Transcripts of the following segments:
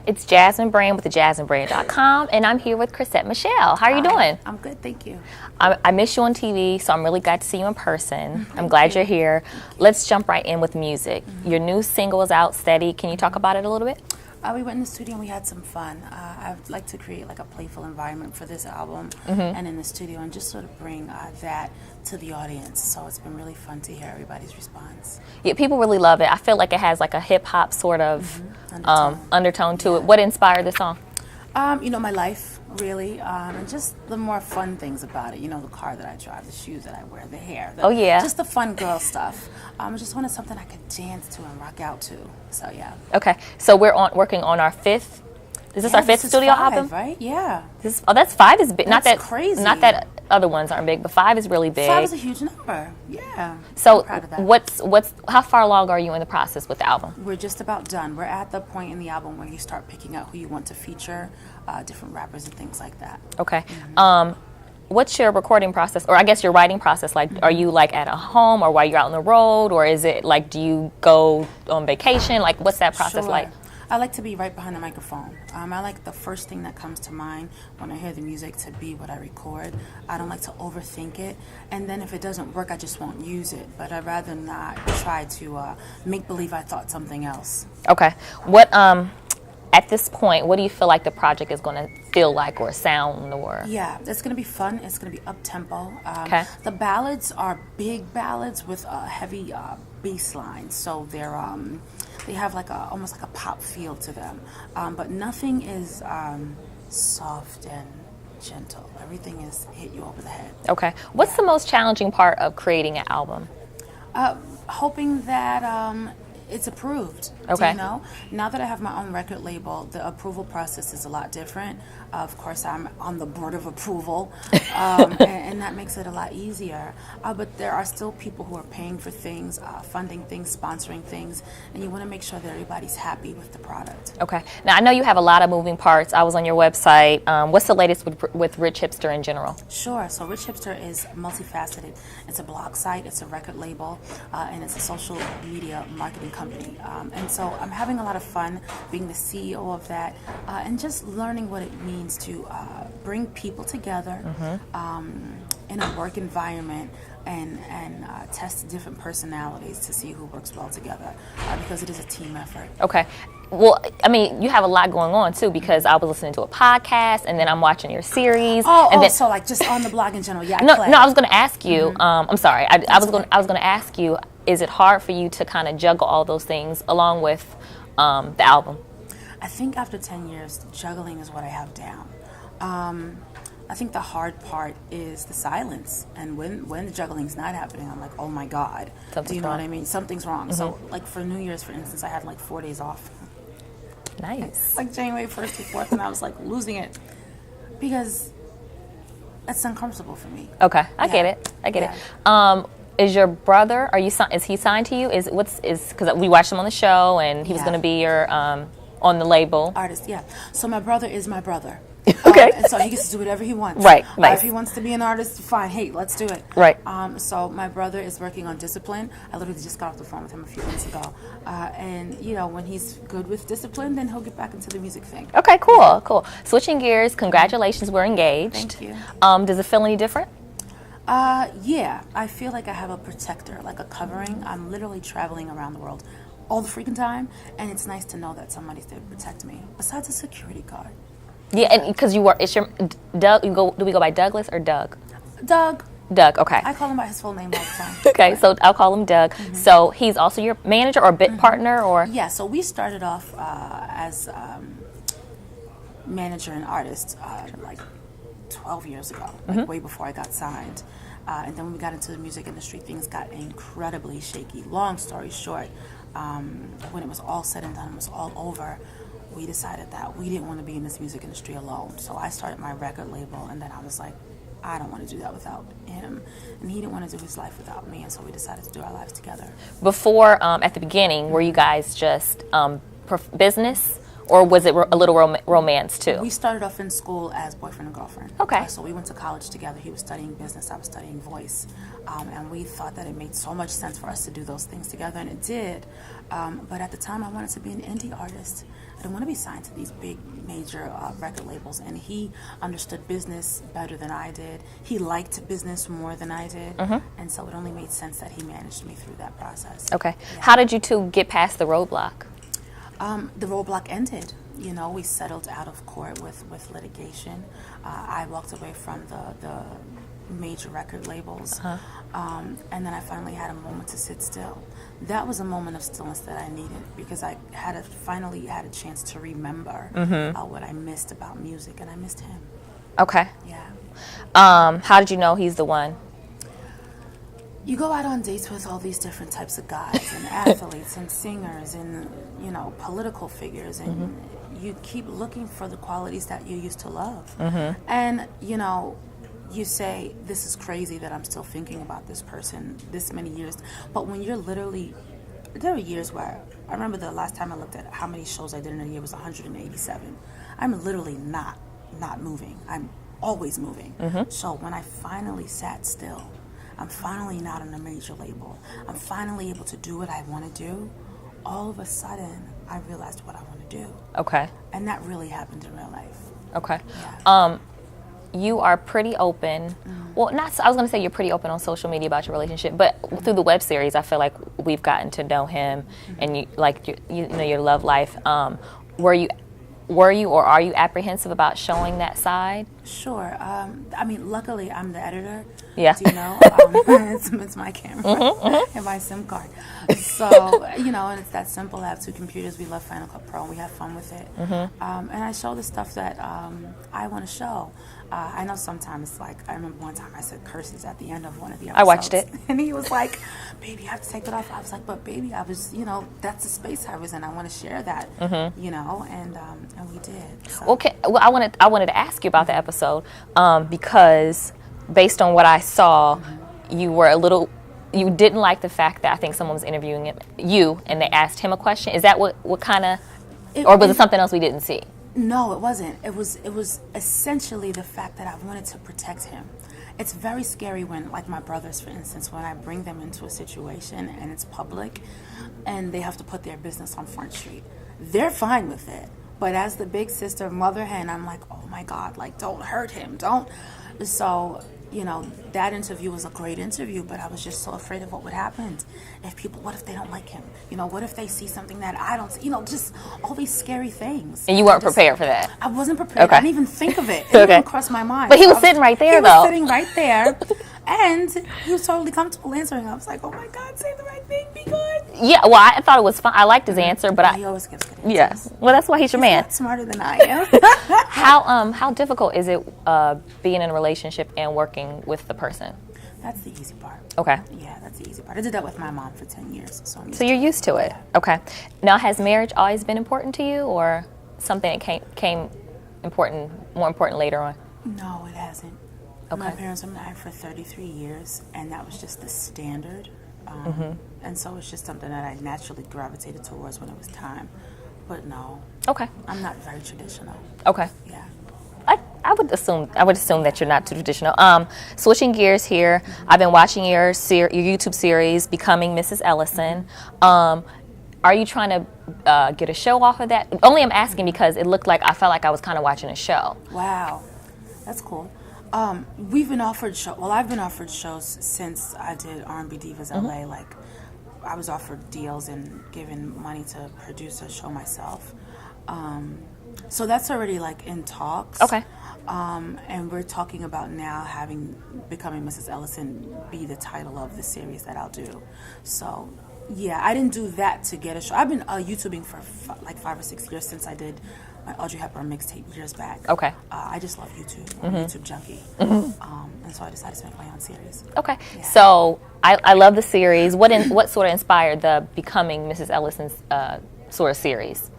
It's Jasmine Brand with thejasminebrand.com, and I'm here with Chrisette Michelle. How are you doing? I'm good, thank you. I miss you on TV, so I'm really glad to see you in person. I'm glad you're here. Let's jump right in with music. Your new single is out, Steady. Can you talk about it a little bit? We went in the studio and we had some fun. I'd like to create like a playful environment for this album and in the studio and just sort of bring that to the audience. So it's been really fun to hear everybody's response. Yeah, people really love it. I feel like it has like a hip-hop sort of undertone to it. What inspired the song? My life, really, and just the more fun things about it. You know, the car that I drive, the shoes that I wear, the hair. Just the fun girl stuff. I just wanted something I could dance to and rock out to. So, yeah. Okay, so we're working on our fifth. Is this our fifth studio album? Right? Yeah. That's 5 is big. That's crazy. Not that other ones aren't big, but 5 is really big. 5 is a huge number. Yeah. So I'm proud of that. How far along are you in the process with the album? We're just about done. We're at the point in the album where you start picking out who you want to feature, different rappers and things like that. Okay. What's your recording process, or I guess your writing process like? Are you like at a home, or while you're out on the road, or is it like, do you go on vacation? Like, what's that process like? I like to be right behind the microphone. I like the first thing that comes to mind when I hear the music to be what I record. I don't like to overthink it, and then if it doesn't work, I just won't use it. But I'd rather not try to make believe I thought something else. Okay. At this point, what do you feel like the project is going to feel like or sound or? Yeah, it's going to be fun. It's going to be up-tempo. Okay. The ballads are big ballads with a heavy bass line, so they have like almost like a pop feel to them. But nothing is soft and gentle. Everything is hit you over the head. Okay. What's the most challenging part of creating an album? Hoping that it's approved. Okay. Do you know? Now that I have my own record label, the approval process is a lot different. Of course, I'm on the board of approval, and that makes it a lot easier. But there are still people who are paying for things, funding things, sponsoring things, and you want to make sure that everybody's happy with the product. Okay. Now, I know you have a lot of moving parts. I was on your website. What's the latest with Rich Hipster in general? Sure. So Rich Hipster is multifaceted. It's a blog site, it's a record label, and it's a social media marketing company. And so I'm having a lot of fun being the CEO of that and just learning what it means to bring people together in a work environment and test different personalities to see who works well together because it is a team effort. Okay. Well, I mean, you have a lot going on too, because I was listening to a podcast and then I'm watching your series. So like just on the blog in general. Yeah. No, I was going to ask you. I'm sorry. I was going to ask you. Is it hard for you to kind of juggle all those things along with the album? I think after 10 years, juggling is what I have down. I think the hard part is the silence, and when the juggling's not happening, I'm like, oh my God. Do you know what I mean? Something's wrong. So like for New Year's, for instance, I had like 4 days off. Nice. Like January 1st to 4th, and I was like losing it because it's uncomfortable for me. Okay, I get it. Is your brother? Is he signed to you? Because we watched him on the show, and he was going to be your on the label artist. Yeah. So my brother is my brother. Okay. And so he gets to do whatever he wants. Right. Nice. If he wants to be an artist, fine. Hey, let's do it. Right. So my brother is working on Discipline. I literally just got off the phone with him a few minutes ago. And when he's good with Discipline, then he'll get back into the music thing. Okay. Cool. Cool. Switching gears. Congratulations. We're engaged. Thank you. Does it feel any different? Yeah, I feel like I have a protector, like a covering. I'm literally traveling around the world all the freaking time, and it's nice to know that somebody's there to protect me, besides a security guard. Yeah, and because it's your Doug. Do we go by Douglas or Doug? Doug. Doug, okay. I call him by his full name all the time. Okay, so I'll call him Doug. So he's also your manager or bit partner, or? Yeah, so we started off as manager and artist like 12 years ago, like way before I got signed. And then when we got into the music industry, things got incredibly shaky. Long story short, when it was all said and done, it was all over, we decided that we didn't want to be in this music industry alone. So I started my record label, and then I was like, I don't want to do that without him. And he didn't want to do his life without me, and so we decided to do our lives together. Before, at the beginning, were you guys just business, or was it a little romance too? We started off in school as boyfriend and girlfriend. Okay. So we went to college together. He was studying business, I was studying voice. And we thought that it made so much sense for us to do those things together, and it did. But at the time, I wanted to be an indie artist. I didn't want to be signed to these big, major record labels. And he understood business better than I did. He liked business more than I did. And so it only made sense that he managed me through that process. Okay. Yeah. How did you two get past the roadblock? The roadblock ended. You know, we settled out of court with litigation. I walked away from the major record labels. And then I finally had a moment to sit still. That was a moment of stillness that I needed because I finally had a chance to remember what I missed about music, and I missed him. Okay. Yeah. How did you know he's the one? You go out on dates with all these different types of guys and athletes and singers and, you know, political figures, and you keep looking for the qualities that you used to love. And, you know, you say, this is crazy that I'm still thinking about this person this many years. But when you're literally, there are years where, I remember the last time I looked at how many shows I did in a year was 187. I'm literally not moving. I'm always moving. So when I finally sat still, I'm finally not on a major label, I'm finally able to do what I want to do, all of a sudden, I realized what I want to do. Okay. And that really happened in real life. Okay. Yeah. You are pretty open. Well, I was going to say you're pretty open on social media about your relationship, but through the web series, I feel like we've gotten to know him, and you know your love life. Were you or are you apprehensive about showing that side? Sure. I mean, luckily, I'm the editor. Yeah. Do you know? It's my camera and my SIM card. So, you know, and it's that simple. I have two computers. We love Final Cut Pro, and we have fun with it. And I show the stuff that I want to show. I know sometimes, like, I remember one time I said curses at the end of one of the episodes. I watched it. And he was like, baby, you have to take that off. I was like, but baby, I was, you know, that's the space I was in. I want to share that, you know, and we did. So. Okay. Well, I wanted to ask you about the episode because based on what I saw, you didn't like the fact that I think someone was interviewing you and they asked him a question. Is that what kind of, or was it something else we didn't see? No, it wasn't. It was essentially the fact that I wanted to protect him. It's very scary when, like my brothers, for instance, when I bring them into a situation and it's public and they have to put their business on Front Street. They're fine with it. But as the big sister, mother hen, I'm like, oh my God, like, don't hurt him. Don't. So, you know, that interview was a great interview, but I was just so afraid of what would happen what if they don't like him? You know, what if they see something that I don't see? You know, just all these scary things. And you weren't prepared for that? I wasn't prepared. Okay. I didn't even think of it. It didn't even cross my mind. But he was sitting right there, though. He was sitting right there, and he was totally comfortable answering. I was like, oh my God, say the right thing, be good. Yeah, well, I thought it was fun. I liked his answer, but he always gives good answers. Yes. Well, that's why he's your man. He's smarter than I am. How difficult is it being in a relationship and working with the person? That's the easy part. Okay. Yeah, that's the easy part. I did that with my mom for 10 years. So you're used to it. Yeah. Okay. Now, has marriage always been important to you, or something that came more important later on? No, it hasn't. Okay. My parents were married for 33 years, and that was just the standard. And so it's just something that I naturally gravitated towards when it was time. But no. Okay. I'm not very traditional. Okay. Yeah. I would assume that you're not too traditional. Switching gears here, I've been watching your YouTube series, Becoming Mrs. Ellison. Are you trying to get a show off of that? Only I'm asking because it looked like I felt like I was kind of watching a show. Wow, that's cool. We've been offered I've been offered shows since I did R&B Divas LA. Like, I was offered deals and given money to produce a show myself. So that's already like in talks. Okay. And we're talking about now having Becoming Mrs. Ellison be the title of the series that I'll do. So, yeah, I didn't do that to get a show. I've been YouTubing for like 5 or 6 years since I did my Audrey Hepburn mixtape years back. Okay. I just love YouTube. I'm a YouTube junkie. And so I decided to make my own series. Okay. Yeah. So I love the series. What sort of inspired the Becoming Mrs. Ellison's sort of series?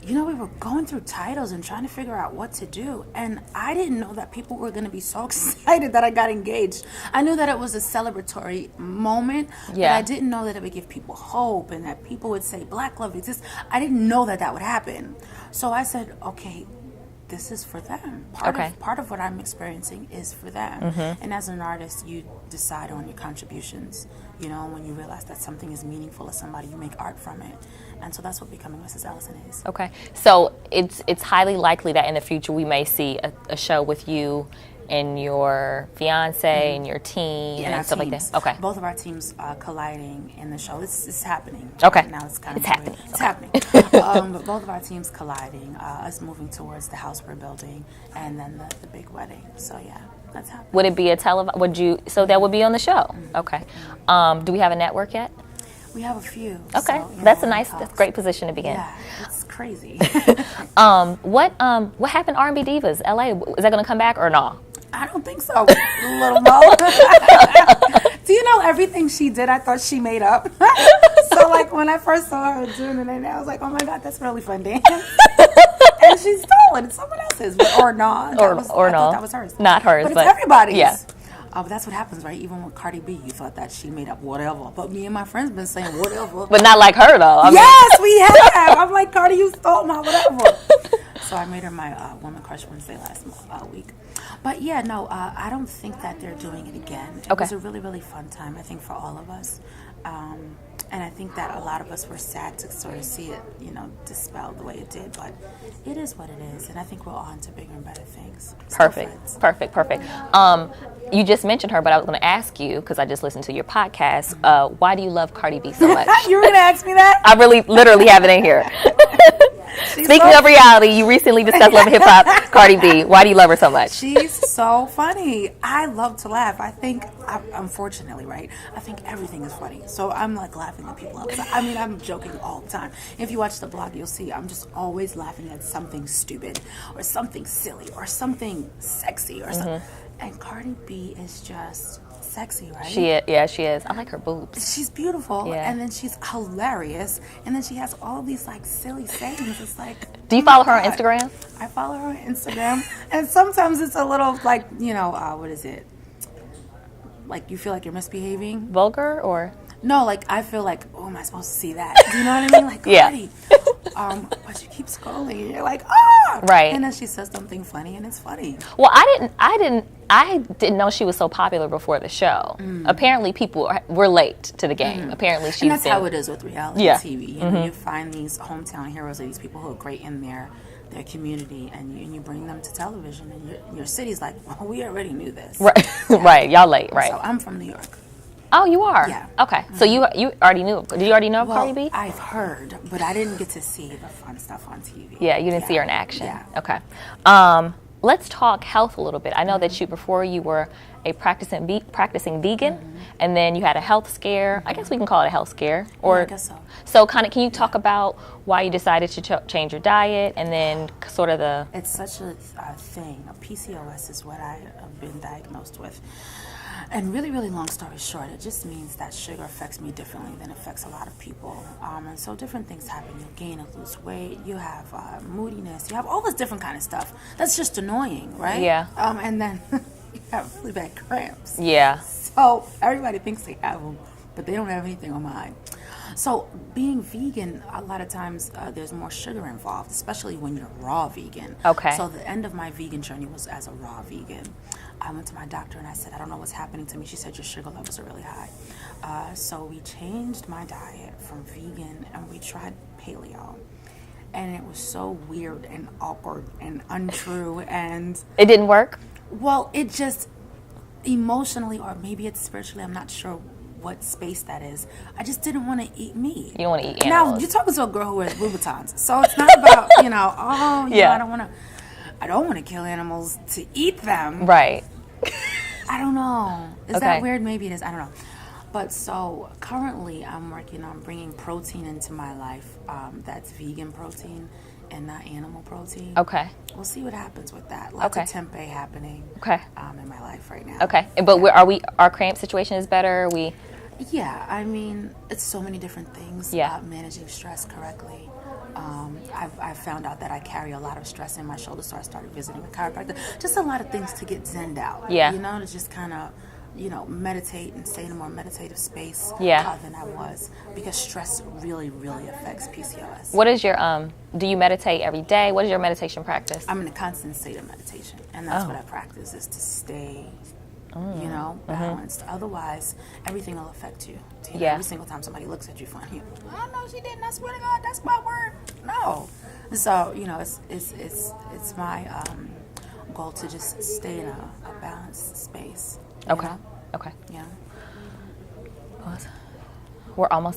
You know, we were going through titles and trying to figure out what to do. And I didn't know that people were going to be so excited that I got engaged. I knew that it was a celebratory moment, but I didn't know that it would give people hope and that people would say Black love exists. I didn't know that would happen. So I said, okay, this is for them. Part of what I'm experiencing is for them. And as an artist, you decide on your contributions. You know, when you realize that something is meaningful to somebody, you make art from it. And so that's what Becoming Mrs. Ellison is. Okay. So it's highly likely that in the future we may see a show with you and your fiance and your team and stuff like that. Okay. Both of our teams colliding in the show. It's happening. Okay. Right now it's kind of happening. It's happening. But both of our teams colliding. Us moving towards the house we're building, and then the big wedding. So yeah, that's happening. Would it be a So that would be on the show. Okay. Do we have a network yet? We have a few. Okay. So, That's a great position to be in. Yeah, it's crazy. What happened to R&B Divas? LA, is that going to come back or no? I don't think so, little Mo. Do you know everything she did? I thought she made up. So, like, when I first saw her doing it, I was like, oh my God, that's really fun dance. And she stole it. It's someone else's. Or no. I thought that was hers. Not hers. But it's everybody's. Yeah. But that's what happens, right? Even with Cardi B, you thought that she made up whatever. But me and my friends been saying whatever. But not like her, though. Yes, we have. I'm like, Cardi, you stole my whatever. So I made her my Woman Crush Wednesday last week. But yeah, no, I don't think that they're doing it again. It was a really, really fun time, I think, for all of us. And I think that a lot of us were sad to sort of see it, dispelled the way it did. But it is what it is. And I think we're on to bigger and better things. Perfect. You just mentioned her, but I was going to ask you, because I just listened to your podcast, why do you love Cardi B so much? You were going to ask me that? I literally have it in here. Speaking of reality, you recently discussed Love and Hip Hop, Cardi B. Why do you love her so much? She's so funny. I love to laugh. I think, unfortunately, right? I think everything is funny. So I'm like laughing at people. I'm joking all the time. If you watch the blog, you'll see I'm just always laughing at something stupid or something silly or something sexy or something. And Cardi B is just sexy, right? She is. I like her boobs. She's beautiful, Yeah. and then she's hilarious, and then she has all these like silly sayings. It's like, do you follow her on Instagram? I follow her on Instagram, and sometimes it's a little like, what is it? Like you feel like you're misbehaving. Vulgar or? No, like I feel like, oh, am I supposed to see that? Do you know what I mean? Like, Cardi. But you keep scrolling, and you're like, right. And then she says something funny, and it's funny. Well, I didn't know she was so popular before the show. Apparently, people were late to the game. Apparently, and that's how it is with reality TV. You find these hometown heroes, or these people who are great in their community, and you bring them to television, and your city's like, well, we already knew this. Right, right. Y'all late, right? So I'm from New York. Oh, you are? Yeah. Okay. So you already knew. Did you already know Cardi B? I've heard, but I didn't get to see the fun stuff on TV. Yeah, you didn't see her in action. Yeah. Okay. Let's talk health a little bit. I know that before you were a practicing vegan, and then you had a health scare. I guess we can call it a health scare. Or, I guess so. So can you talk about why you decided to change your diet, and then sort of the... It's such a thing. PCOS is what I have been diagnosed with. And really, really long story short, it just means that sugar affects me differently than it affects a lot of people. And so different things happen. You gain or lose weight. You have moodiness. You have all this different kind of stuff. That's just annoying, right? Yeah. And then you have really bad cramps. Yeah. So everybody thinks they have them, but they don't have anything on mine. So being vegan, a lot of times there's more sugar involved, especially when you're raw vegan. Okay. So the end of my vegan journey was as a raw vegan. I went to my doctor and I said, I don't know what's happening to me. She said, your sugar levels are really high. So we changed my diet from vegan and we tried paleo. And it was so weird and awkward and untrue. And it didn't work? Well, it just emotionally, or maybe it's spiritually, I'm not sure what space that is. I just didn't want to eat meat. You don't want to eat animals. Now, you're talking to a girl who wears Louboutins. So it's not about, I don't want to kill animals to eat them. Right. I don't know. Is that weird? Maybe it is. I don't know. But so currently I'm working on bringing protein into my life that's vegan protein and not animal protein. Okay. We'll see what happens with that. Lots of tempeh happening in my life right now. Okay. But our cramp situation is better? Yeah, I mean, it's so many different things. Yeah. Managing stress correctly. I've found out that I carry a lot of stress in my shoulders, so I started visiting a chiropractor. Just a lot of things to get zenned out. Yeah. To just kind of meditate and stay in a more meditative space than I was, because stress really, really affects PCOS. What is your do you meditate every day? What is your meditation practice? I'm in a constant state of meditation, and that's what I practice, is to stay balanced. Otherwise, everything will affect you. Every single time somebody looks at you funny, oh no, she didn't. I swear to God, that's my word. No. So it's my goal to just stay in a balanced space. Okay. You know? Okay. Yeah. We're almost